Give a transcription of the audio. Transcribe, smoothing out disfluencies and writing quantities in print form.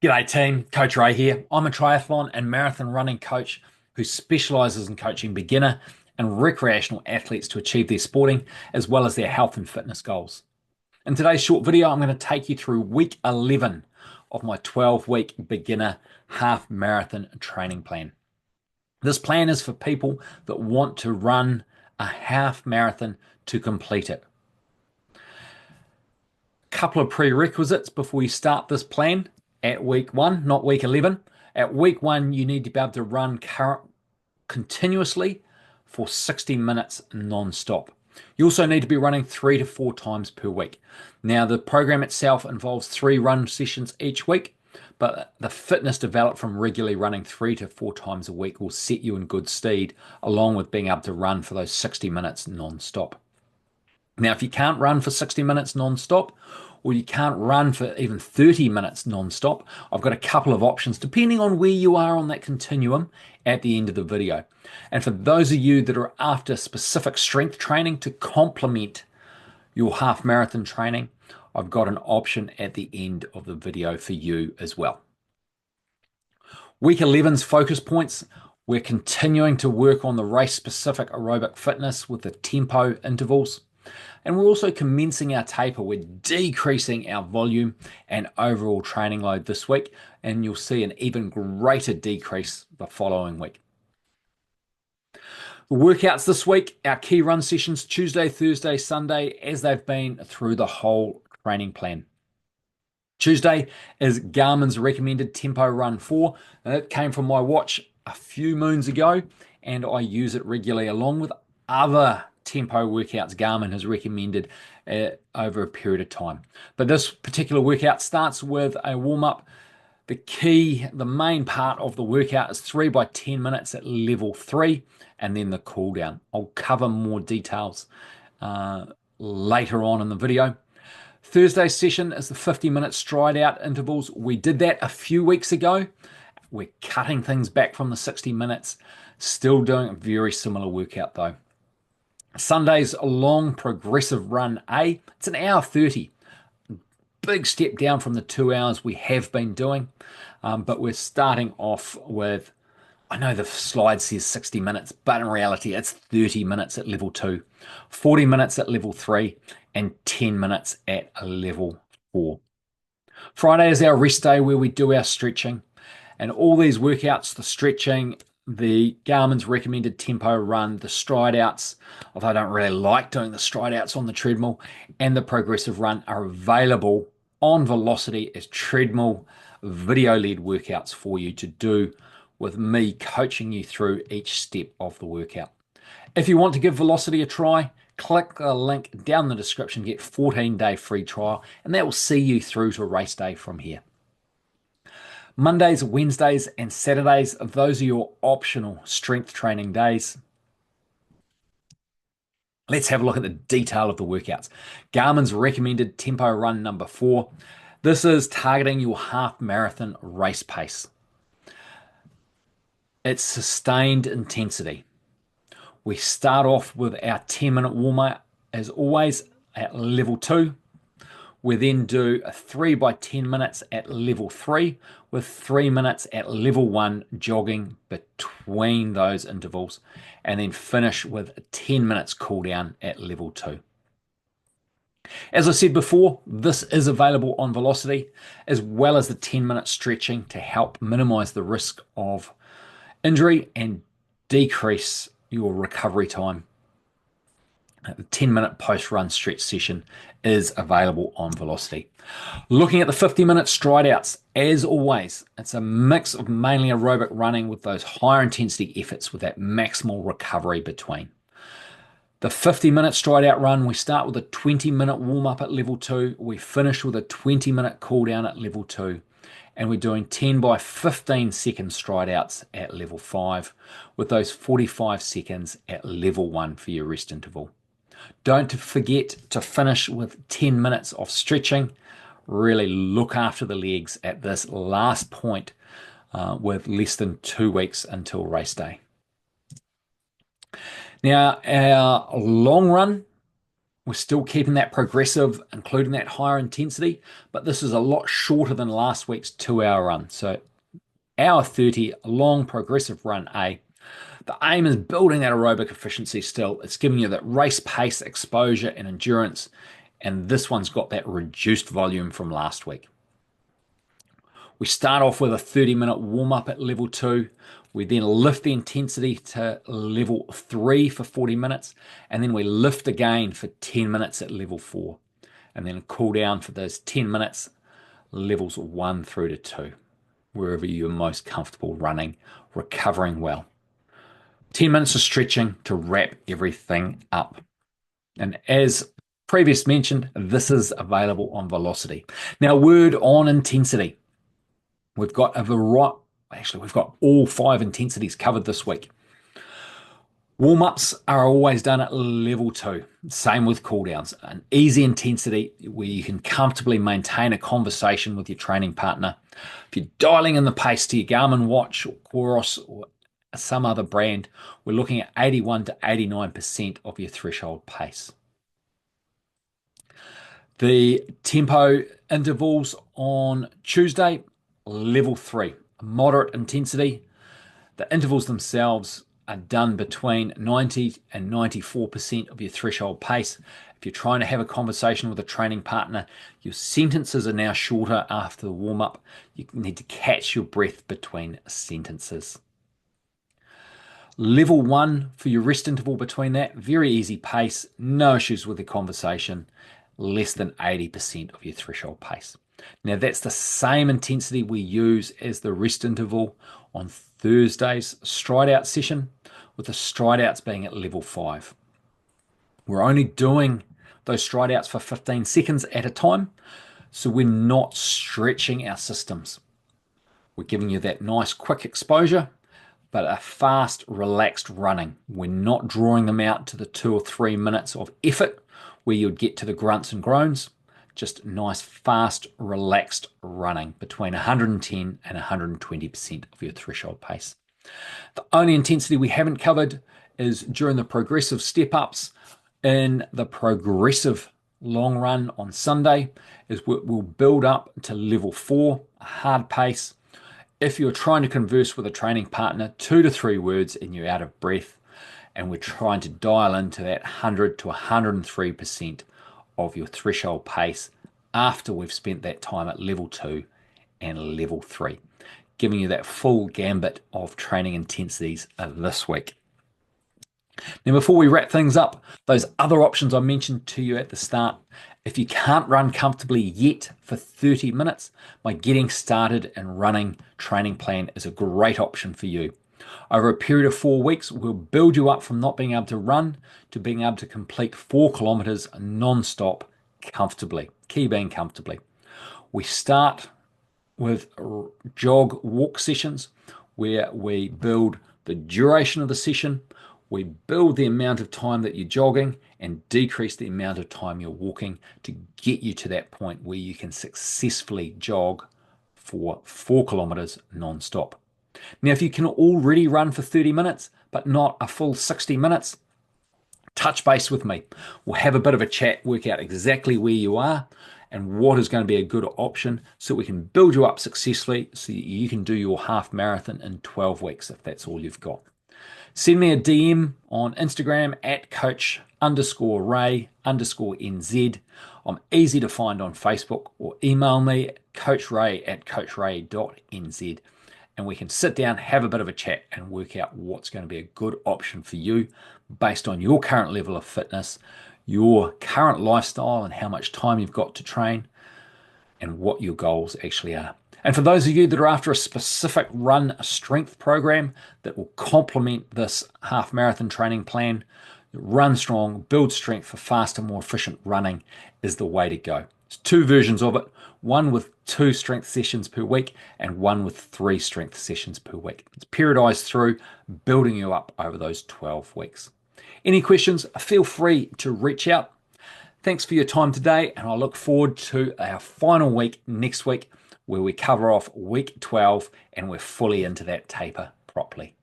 G'day team, Coach Ray here. I'm a triathlon and marathon running coach who specializes in coaching beginner and recreational athletes to achieve their sporting as well as their health and fitness goals. In today's short video, I'm going to take you through week 11 of my 12-week beginner half marathon training plan. This plan is for people that want to run a half marathon to complete it. Couple of prerequisites before you start this plan at week 1, not week 11. At week 1, you need to be able to run continuously for 60 minutes non-stop. You also need to be running 3 to 4 times per week. Now, the program itself involves 3 run sessions each week, but the fitness developed from regularly running 3 to 4 times a week will set you in good stead, along with being able to run for those 60 minutes non-stop. Now, if you can't run for 60 minutes non-stop, or you can't run for even 30 minutes non-stop, I've got a couple of options depending on where you are on that continuum at the end of the video. And for those of you that are after specific strength training to complement your half marathon training, I've got an option at the end of the video for you as well. Week 11's focus points. We're continuing to work on the race-specific aerobic fitness with the tempo intervals. And we're also commencing our taper. We're decreasing our volume and overall training load this week, and you'll see an even greater decrease the following week. The workouts this week, our key run sessions Tuesday, Thursday, Sunday, as they've been through the whole training plan. Tuesday is Garmin's recommended Tempo Run 4. It came from my watch a few moons ago, and I use it regularly along with other tempo workouts Garmin has recommended over a period of time. But this particular workout starts with a warm-up. The main part of the workout is 3 by 10 minutes at level 3, and then the cool down. I'll cover more details later on in the video. Thursday's session is the 50-minute stride out intervals. We did that a few weeks ago. We're cutting things back from the 60 minutes, still doing a very similar workout though. Sunday's a long progressive run A. It's an hour 30. Big step down from the 2 hours we have been doing. But we're starting off with, I know the slide says 60 minutes, but in reality it's 30 minutes at level 2, 40 minutes at level 3, and 10 minutes at a level 4. Friday is our rest day where we do our stretching. And all these workouts, the stretching, the Garmin's recommended tempo run, the stride outs, although I don't really like doing the stride outs on the treadmill, and the progressive run are available on Velocity as treadmill video-led workouts for you to do with me coaching you through each step of the workout. If you want to give Velocity a try, click the link down in the description, get 14-day free trial, and that will see you through to race day from here. Mondays, Wednesdays, and Saturdays, those are your optional strength training days. Let's have a look at the detail of the workouts. Garmin's recommended tempo run number 4. This is targeting your half marathon race pace. It's sustained intensity. We start off with our 10-minute warm-up as always at level 2. We then do a 3 by 10 minutes at level 3 with 3 minutes at level 1 jogging between those intervals, and then finish with a 10 minutes cool down at level 2. As I said before, this is available on Velocity, as well as the 10-minute stretching to help minimize the risk of injury and decrease your recovery time. The 10-minute post-run stretch session is available on Velocity. Looking at the 50-minute stride outs, as always, it's a mix of mainly aerobic running with those higher intensity efforts with that maximal recovery between. The 50-minute stride out run, we start with a 20-minute warm-up at level 2. We finish with a 20-minute cool down at level 2. And we're doing 10 by 15 second stride outs at level 5 with those 45 seconds at level 1 for your rest interval. Don't forget to finish with 10 minutes of stretching. Really look after the legs at this last point with less than 2 weeks until race day. Now, our long run We're still keeping that progressive, including that higher intensity, but this is a lot shorter than last week's 2-hour run. So hour 30, long progressive run A. The aim is building that aerobic efficiency still. It's giving you that race pace, exposure, and endurance. And this one's got that reduced volume from last week. We start off with a 30-minute warm-up at level 2. We then lift the intensity to level 3 for 40 minutes. And then we lift again for 10 minutes at level 4. And then cool down for those 10 minutes, levels 1 through to 2, wherever you're most comfortable running, recovering well. 10 minutes of stretching to wrap everything up. And as previous mentioned, this is available on Velocity. Now, word on intensity. We've got we've got all 5 intensities covered this week. Warm-ups are always done at level 2. Same with cooldowns. An easy intensity where you can comfortably maintain a conversation with your training partner. If you're dialing in the pace to your Garmin watch or Coros or some other brand, we're looking at 81 to 89% of your threshold pace. The tempo intervals on Tuesday, level 3, moderate intensity. The intervals themselves are done between 90 and 94% of your threshold pace. If you're trying to have a conversation with a training partner, your sentences are now shorter after the warm-up. You need to catch your breath between sentences. Level 1 for your rest interval between that, very easy pace, no issues with the conversation, less than 80% of your threshold pace. Now that's the same intensity we use as the rest interval on Thursday's stride out session, with the stride outs being at level 5. We're only doing those stride outs for 15 seconds at a time, so we're not stretching our systems. We're giving you that nice quick exposure, but a fast, relaxed running. We're not drawing them out to the 2 or 3 minutes of effort where you'd get to the grunts and groans. Just nice, fast, relaxed running between 110 and 120% of your threshold pace. The only intensity we haven't covered is during the progressive step-ups. In the progressive long run on Sunday, we'll build up to level 4, a hard pace. If you're trying to converse with a training partner, 2 to 3 words and you're out of breath, and we're trying to dial into that 100 to 103% of your threshold pace after we've spent that time at level 2 and level 3, giving you that full gambit of training intensities this week. Now, before we wrap things up, those other options I mentioned to you at the start, if you can't run comfortably yet for 30 minutes, my Getting Started and Running training plan is a great option for you. Over a period of 4 weeks, we'll build you up from not being able to run to being able to complete 4 kilometers non-stop comfortably. Key being comfortably. We start with jog walk sessions where we build the duration of the session, we build the amount of time that you're jogging and decrease the amount of time you're walking to get you to that point where you can successfully jog for 4 kilometers non-stop. Now, if you can already run for 30 minutes, but not a full 60 minutes, touch base with me. We'll have a bit of a chat, work out exactly where you are and what is going to be a good option so we can build you up successfully so you can do your half marathon in 12 weeks if that's all you've got. Send me a DM on Instagram at coach_Ray_NZ. I'm easy to find on Facebook, or email me at coachray@coachray.nz. And we can sit down, have a bit of a chat and work out what's going to be a good option for you based on your current level of fitness, your current lifestyle and how much time you've got to train and what your goals actually are. And for those of you that are after a specific run strength program that will complement this half marathon training plan, Run Strong, Build Strength for faster, more efficient running is the way to go. There's 2 versions of it, one with 2 strength sessions per week and one with 3 strength sessions per week. It's periodized through, building you up over those 12 weeks. Any questions, feel free to reach out. Thanks for your time today, and I look forward to our final week next week where we cover off week 12 and we're fully into that taper properly.